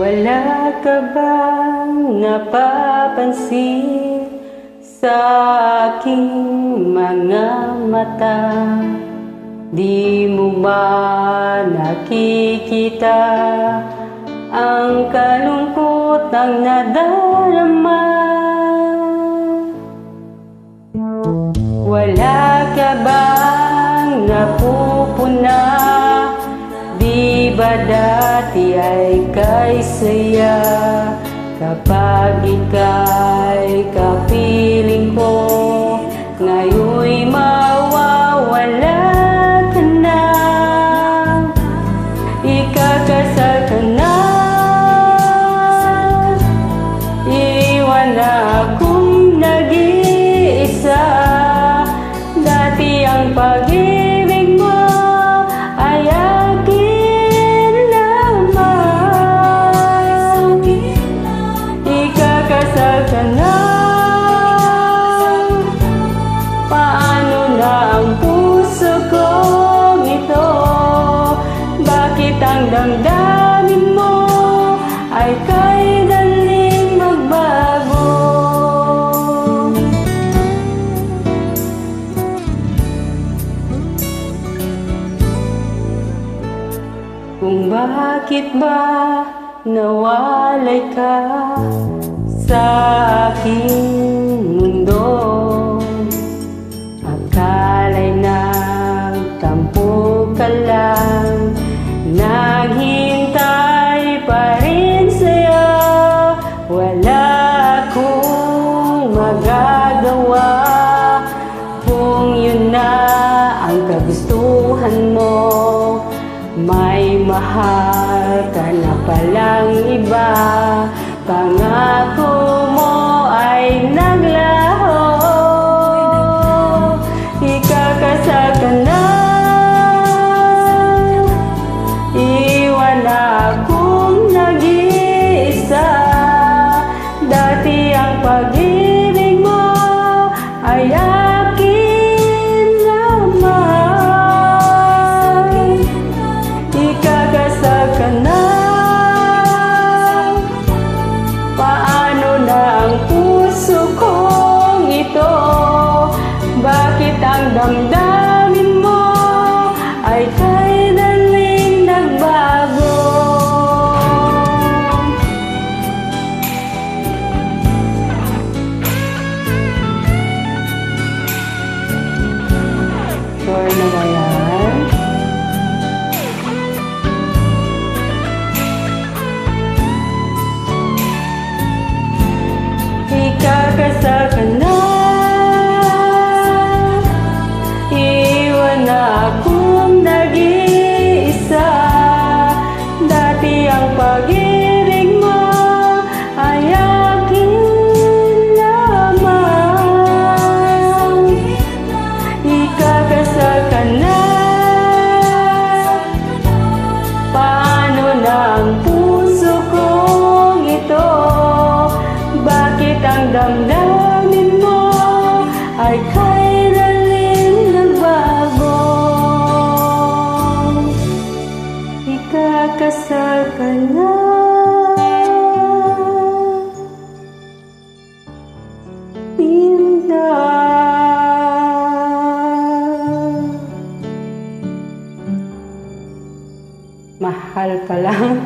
Wala ka bang napapansin sa aking mga mata? Di mo ba nakikita ang kalungkot ng nadarama? Wala ka bang napupuna? Di ba dati ay kay saya kapag ika'y kapiling ko? Ngayon'y mawawala ka na, ikakasal ka na, iwan na akong nag-iisa. Dati ang pag-ibig mo ay akin lamang, ikakasal ka na. Paano na ang puso kong ito? Bakit ang damdamin mo ay kay daling magbago? Kung bakit ba nawalay ka sa aking mundo? Akala'y nagtampo ka lang, naghintay pa rin sa'yo. Wala akong magagawa kung yun na ang kagustuhan mo. May mahal ka na palang iba, pangako mo ay naglaho. Ikakasal ka na, iwan na akong nag-iisa. Dati ang pag-ibig mo ay akin lamang, ikakasal ka na. Paano na ang puso kong ito? Bakit ang damdamin mo ay kay daling nagbago? Sure na ba yan? Ikakasal ka na, iwan na akong nag-iisa. Dati ang pag-ibig mo ay akin lamang, ikakasal ka na. Paano na ang puso kong ito? Bakit ang damdamin mo ay kay daling nagbago? Ikakasal ka na, Linda. Mahal ka lang.